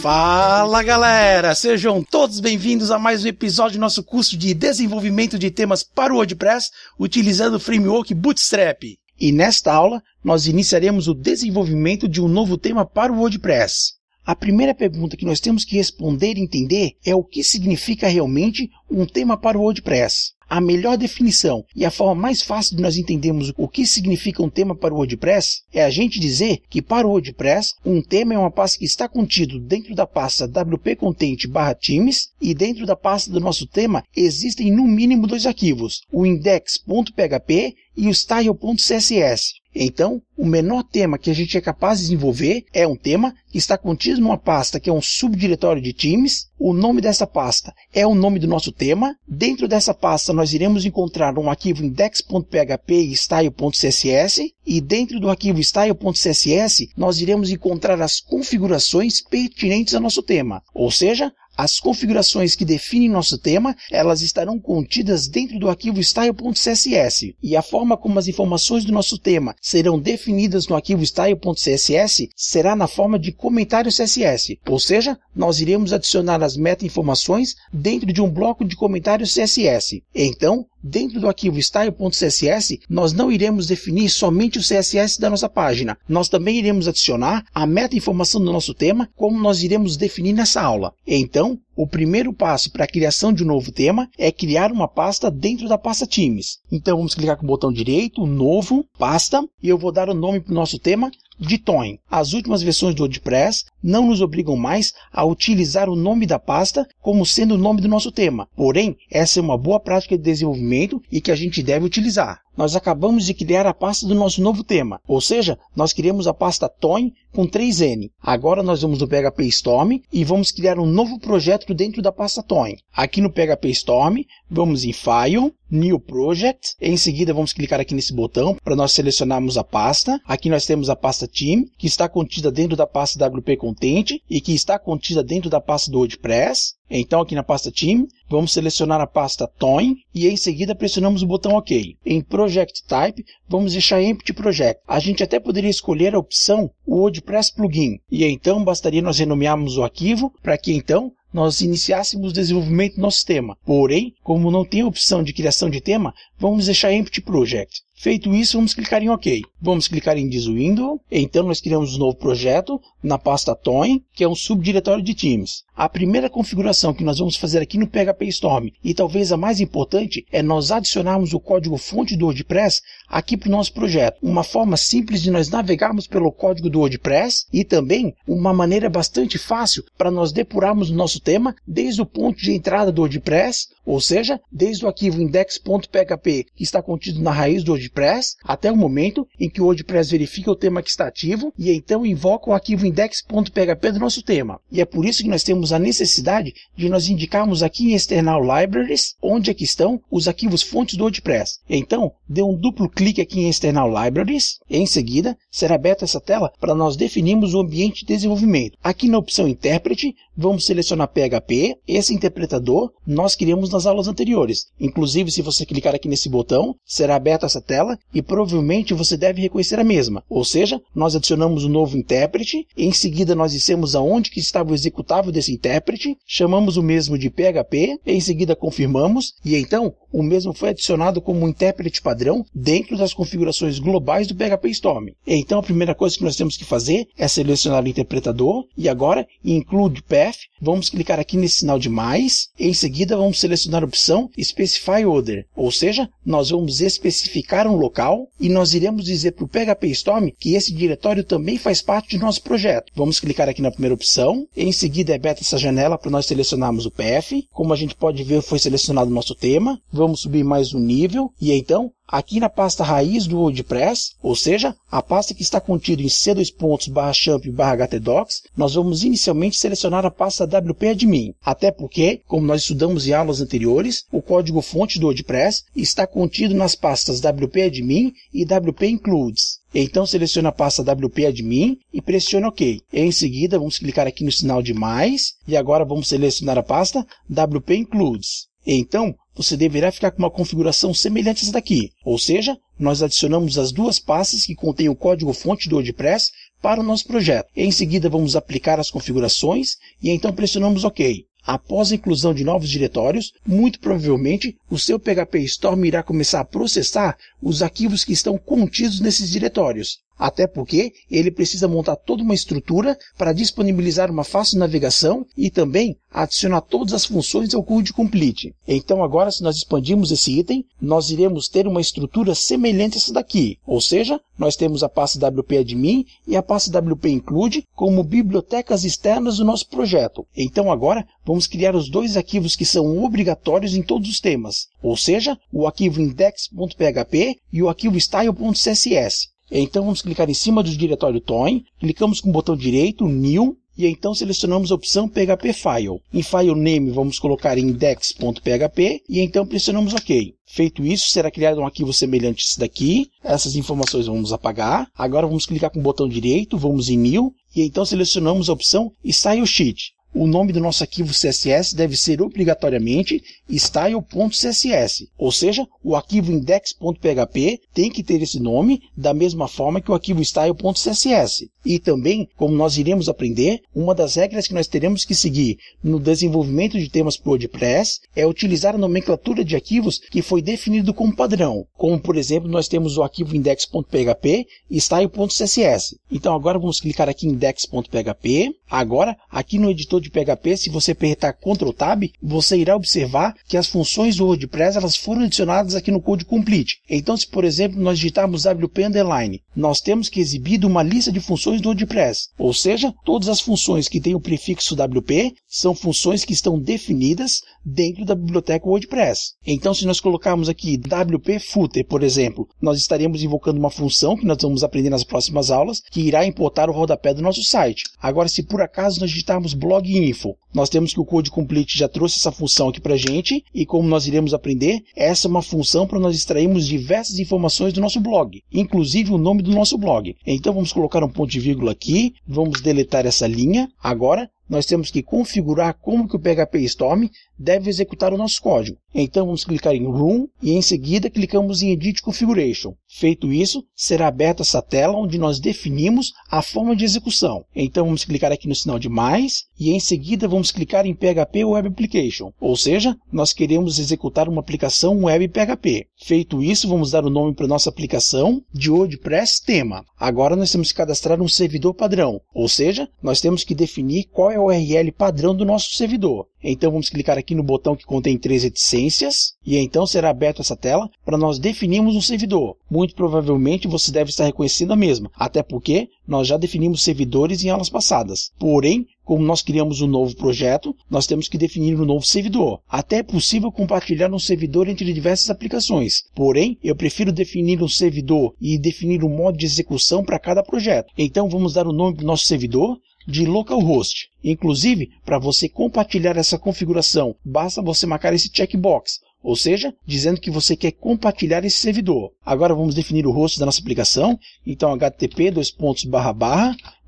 Fala galera, sejam todos bem-vindos a mais um episódio do nosso curso de desenvolvimento de temas para o WordPress utilizando o framework Bootstrap. E nesta aula nós iniciaremos o desenvolvimento de um novo tema para o WordPress. A primeira pergunta que nós temos que responder e entender é o que significa realmente um tema para o WordPress. A melhor definição e a forma mais fácil de nós entendermos o que significa um tema para o WordPress é a gente dizer que para o WordPress, um tema é uma pasta que está contido dentro da pasta wp-content/themes e dentro da pasta do nosso tema existem no mínimo dois arquivos, o index.php e o style.css. Então, o menor tema que a gente é capaz de desenvolver é um tema que está contido numa pasta que é um subdiretório de themes. O nome dessa pasta é o nome do nosso tema. Dentro dessa pasta nós iremos encontrar um arquivo index.php e style.css. E dentro do arquivo style.css nós iremos encontrar as configurações pertinentes ao nosso tema. Ou seja, as configurações que definem nosso tema, elas estarão contidas dentro do arquivo style.css. E a forma como as informações do nosso tema serão definidas no arquivo style.css será na forma de comentário CSS. Ou seja, nós iremos adicionar as meta-informações dentro de um bloco de comentário CSS. Então, dentro do arquivo style.css, nós não iremos definir somente o CSS da nossa página. Nós também iremos adicionar a meta-informação do nosso tema, como nós iremos definir nessa aula. Então, o primeiro passo para a criação de um novo tema é criar uma pasta dentro da pasta Themes. Então, vamos clicar com o botão direito, Novo, Pasta, e eu vou dar o nome para o nosso tema de Toin. As últimas versões do WordPress não nos obrigam mais a utilizar o nome da pasta como sendo o nome do nosso tema. Porém, essa é uma boa prática de desenvolvimento e que a gente deve utilizar. Nós acabamos de criar a pasta do nosso novo tema, ou seja, nós criamos a pasta Toin com 3N. Agora nós vamos no PHP Storm e vamos criar um novo projeto dentro da pasta Toin. Aqui no PHP Storm, vamos em File, New Project, em seguida vamos clicar aqui nesse botão para nós selecionarmos a pasta. Aqui nós temos a pasta Theme, que está contida dentro da pasta WP Content e que está contida dentro da pasta do WordPress. Então aqui na pasta Theme, vamos selecionar a pasta Toin e em seguida pressionamos o botão OK. Em Project Type, vamos deixar Empty Project. A gente até poderia escolher a opção WordPress Plugin e então bastaria nós renomearmos o arquivo para que então nós iniciássemos o desenvolvimento do nosso tema. Porém, como não tem a opção de criação de tema, vamos deixar Empty Project. Feito isso, vamos clicar em OK. Vamos clicar em This Window. Então, nós criamos um novo projeto na pasta Toin, que é um subdiretório de themes. A primeira configuração que nós vamos fazer aqui no PHP Storm, e talvez a mais importante, é nós adicionarmos o código-fonte do WordPress aqui para o nosso projeto. Uma forma simples de nós navegarmos pelo código do WordPress e também uma maneira bastante fácil para nós depurarmos o nosso tema desde o ponto de entrada do WordPress, ou seja, desde o arquivo index.php que está contido na raiz do WordPress, até o momento em que o WordPress verifica o tema que está ativo e então invoca o arquivo index.php do nosso tema. E é por isso que nós temos a necessidade de nós indicarmos aqui em External Libraries onde é que estão os arquivos fontes do WordPress. Então, dê um duplo clique aqui em External Libraries e em seguida será aberta essa tela para nós definirmos o ambiente de desenvolvimento. Aqui na opção Interpret, vamos selecionar PHP. Esse interpretador nós criamos nas aulas anteriores. Inclusive, se você clicar aqui nesse botão, será aberta essa tela e provavelmente você deve reconhecer a mesma. Ou seja, nós adicionamos um novo intérprete, em seguida nós dissemos aonde que estava o executável desse intérprete, chamamos o mesmo de PHP, em seguida confirmamos e então o mesmo foi adicionado como um intérprete padrão dentro das configurações globais do PHP Storm. Então a primeira coisa que nós temos que fazer é selecionar o interpretador e agora em Include Path, vamos clicar aqui nesse sinal de mais, em seguida vamos selecionar a opção Specify Other, ou seja, nós vamos especificar um local e nós iremos dizer para o PHP Storm que esse diretório também faz parte do nosso projeto. Vamos clicar aqui na primeira opção, em seguida é aberta essa janela para nós selecionarmos o path. Como a gente pode ver, foi selecionado o nosso tema. Vamos subir mais um nível e então aqui na pasta raiz do WordPress, ou seja, a pasta que está contida em c:/champ/htdocs, nós vamos inicialmente selecionar a pasta wp-admin. Até porque, como nós estudamos em aulas anteriores, o código-fonte do WordPress está contido nas pastas wp-admin e wp-includes. Então selecione a pasta wp-admin e pressione OK. Em seguida, vamos clicar aqui no sinal de mais e agora vamos selecionar a pasta wp-includes. Então, você deverá ficar com uma configuração semelhante a essa daqui, ou seja, nós adicionamos as duas pastas que contêm o código-fonte do WordPress para o nosso projeto. Em seguida, vamos aplicar as configurações e então pressionamos OK. Após a inclusão de novos diretórios, muito provavelmente o seu PHP Storm irá começar a processar os arquivos que estão contidos nesses diretórios. Até porque ele precisa montar toda uma estrutura para disponibilizar uma fácil navegação e também adicionar todas as funções ao Code Complete. Então agora, se nós expandirmos esse item, nós iremos ter uma estrutura semelhante a essa daqui. Ou seja, nós temos a pasta wp-admin e a pasta wp-include como bibliotecas externas do nosso projeto. Então agora, vamos criar os dois arquivos que são obrigatórios em todos os temas. Ou seja, o arquivo index.php e o arquivo style.css. Então vamos clicar em cima do diretório Toin, clicamos com o botão direito, New, e então selecionamos a opção PHP File. Em File Name vamos colocar index.php e então pressionamos OK. Feito isso, será criado um arquivo semelhante a esse daqui. Essas informações vamos apagar. Agora vamos clicar com o botão direito, vamos em New, e então selecionamos a opção Style Sheet. O nome do nosso arquivo CSS deve ser obrigatoriamente style.css, ou seja, o arquivo index.php tem que ter esse nome da mesma forma que o arquivo style.css. E também, como nós iremos aprender, uma das regras que nós teremos que seguir no desenvolvimento de temas para o WordPress é utilizar a nomenclatura de arquivos que foi definido como padrão, como por exemplo nós temos o arquivo index.php e style.css. Então agora vamos clicar aqui em index.php. Agora, aqui no editor de PHP, se você apertar Ctrl Tab, você irá observar que as funções do WordPress elas foram adicionadas aqui no Code Complete. Então, se por exemplo nós digitarmos WP underline, nós temos que exibir uma lista de funções do WordPress. Ou seja, todas as funções que têm o prefixo WP são funções que estão definidas dentro da biblioteca WordPress. Então, se nós colocarmos aqui WP Footer, por exemplo, nós estaremos invocando uma função que nós vamos aprender nas próximas aulas, que irá importar o rodapé do nosso site. Agora, se por acaso nós digitarmos blog info, nós temos que o Code Complete já trouxe essa função aqui para a gente, e como nós iremos aprender, essa é uma função para nós extrairmos diversas informações do nosso blog, inclusive o nome do nosso blog. Então vamos colocar um ponto de vírgula aqui, vamos deletar essa linha. Agora nós temos que configurar como que o PHP Storm deve executar o nosso código. Então vamos clicar em Run e em seguida clicamos em Edit Configuration. Feito isso, será aberta essa tela onde nós definimos a forma de execução. Então vamos clicar aqui no sinal de mais e em seguida vamos clicar em PHP Web Application. Ou seja, nós queremos executar uma aplicação Web PHP. Feito isso, vamos dar o nome para nossa aplicação de WordPress tema. Agora nós temos que cadastrar um servidor padrão. Ou seja, nós temos que definir qual é o URL padrão do nosso servidor. Então vamos clicar aqui no botão que contém 3 reticências e então será aberta essa tela para nós definirmos um servidor. Muito provavelmente você deve estar reconhecendo a mesma, até porque nós já definimos servidores em aulas passadas. Porém, como nós criamos um novo projeto, nós temos que definir um novo servidor. Até é possível compartilhar um servidor entre diversas aplicações. Porém, eu prefiro definir um servidor e definir um modo de execução para cada projeto. Então vamos dar o nome do nosso servidor de localhost. Inclusive, para você compartilhar essa configuração, basta você marcar esse checkbox, ou seja, dizendo que você quer compartilhar esse servidor. Agora vamos definir o host da nossa aplicação. Então http://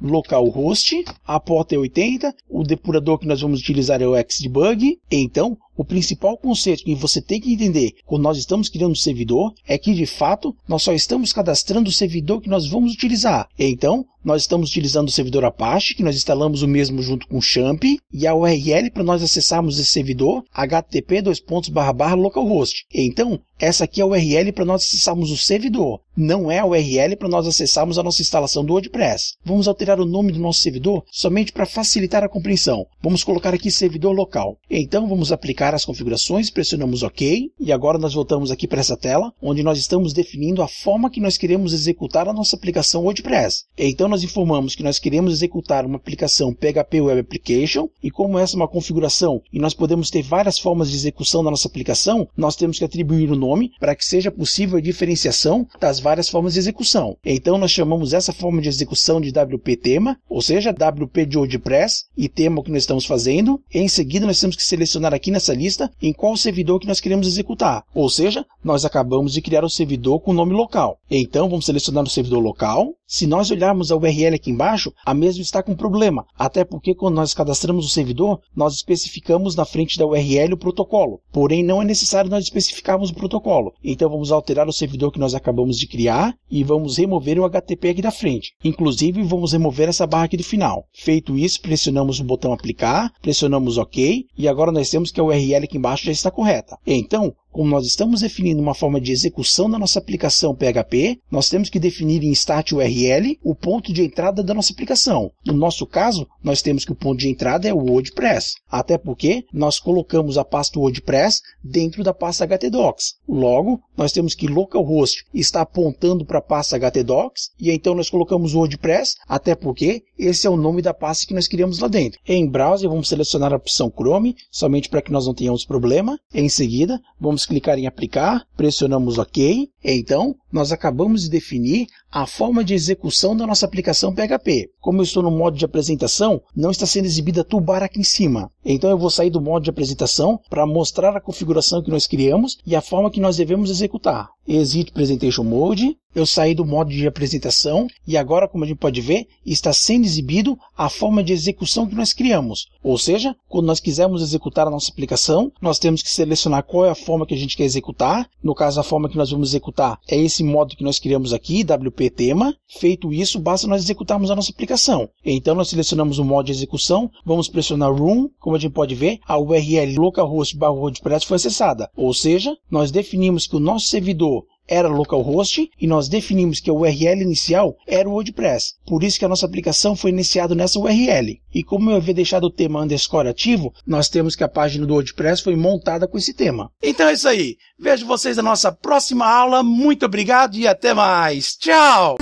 localhost, a porta é 80, o depurador que nós vamos utilizar é o Xdebug. Então, o principal conceito que você tem que entender quando nós estamos criando um servidor é que, de fato, nós só estamos cadastrando o servidor que nós vamos utilizar. Então, nós estamos utilizando o servidor Apache, que nós instalamos o mesmo junto com o Champ, e a URL para nós acessarmos esse servidor, http:// localhost. Então, essa aqui é a URL para nós acessarmos o servidor, não é a URL para nós acessarmos a nossa instalação do WordPress. Vamos alterar o nome do nosso servidor somente para facilitar a compreensão. Vamos colocar aqui servidor local. Então vamos aplicar as configurações, pressionamos OK e agora nós voltamos aqui para essa tela onde nós estamos definindo a forma que nós queremos executar a nossa aplicação WordPress. Então nós informamos que nós queremos executar uma aplicação PHP Web Application e como essa é uma configuração e nós podemos ter várias formas de execução da nossa aplicação, nós temos que atribuir o nome para que seja possível a diferenciação das várias formas de execução. Então nós chamamos essa forma de execução de WP tema, ou seja, WP de WordPress e tema que nós estamos fazendo. Em seguida nós temos que selecionar aqui nessa lista em qual servidor que nós queremos executar. Ou seja, nós acabamos de criar o servidor com o nome local. Então vamos selecionar o servidor local, Se nós olharmos a URL aqui embaixo, a mesma está com problema, até porque quando nós cadastramos o servidor, nós especificamos na frente da URL o protocolo. Porém, não é necessário nós especificarmos o protocolo. Então vamos alterar o servidor que nós acabamos de criar e vamos remover o HTTP aqui da frente. Inclusive, vamos remover essa barra aqui do final. Feito isso, pressionamos o botão aplicar, pressionamos OK e agora nós temos que a URL aqui embaixo já está correta. Então, como nós estamos definindo uma forma de execução da nossa aplicação PHP, nós temos que definir em start URL o ponto de entrada da nossa aplicação. No nosso caso, nós temos que o ponto de entrada é o WordPress, até porque nós colocamos a pasta WordPress dentro da pasta htdocs. Logo, nós temos que localhost está apontando para a pasta htdocs e então nós colocamos o WordPress, até porque esse é o nome da pasta que nós criamos lá dentro. Em browser, vamos selecionar a opção Chrome, somente para que nós não tenhamos problema. Em seguida, vamos clicar em aplicar, pressionamos OK. Então, nós acabamos de definir a forma de execução da nossa aplicação PHP. Como eu estou no modo de apresentação, não está sendo exibida a toolbar aqui em cima. Então eu vou sair do modo de apresentação para mostrar a configuração que nós criamos e a forma que nós devemos executar. Exit Presentation Mode. Eu saí do modo de apresentação e agora, como a gente pode ver, está sendo exibido a forma de execução que nós criamos. Ou seja, quando nós quisermos executar a nossa aplicação, nós temos que selecionar qual é a forma que a gente quer executar. No caso, a forma que nós vamos executar é esse modo que nós criamos aqui, WP Tema. Feito isso, basta nós executarmos a nossa aplicação. Então, nós selecionamos o modo de execução, vamos pressionar Run. Como a gente pode ver, a URL localhost/WordPress foi acessada. Ou seja, nós definimos que o nosso servidor era localhost e nós definimos que a URL inicial era o WordPress. Por isso que a nossa aplicação foi iniciada nessa URL. E como eu havia deixado o tema underscore ativo, nós temos que a página do WordPress foi montada com esse tema. Então é isso aí. Vejo vocês na nossa próxima aula. Muito obrigado e até mais. Tchau!